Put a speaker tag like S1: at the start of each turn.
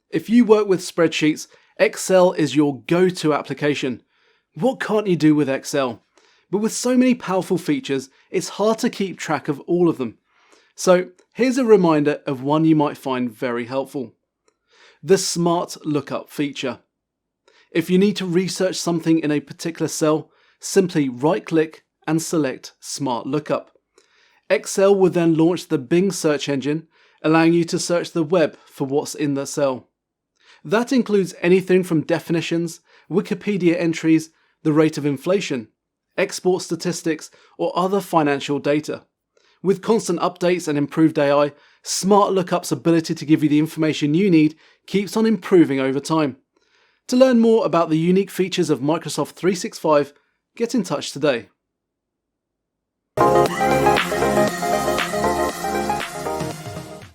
S1: If you work with spreadsheets, Excel is your go-to application. What can't you do with Excel? But with so many powerful features, it's hard to keep track of all of them. So here's a reminder of one you might find very helpful. The Smart Lookup feature. If you need to research something in a particular cell, simply right-click and select Smart Lookup. Excel will then launch the Bing search engine, allowing you to search the web for what's in the cell. That includes anything from definitions, Wikipedia entries, the rate of inflation, export statistics, or other financial data. With constant updates and improved AI, Smart Lookup's ability to give you the information you need keeps on improving over time. To learn more about the unique features of Microsoft 365, get in touch today.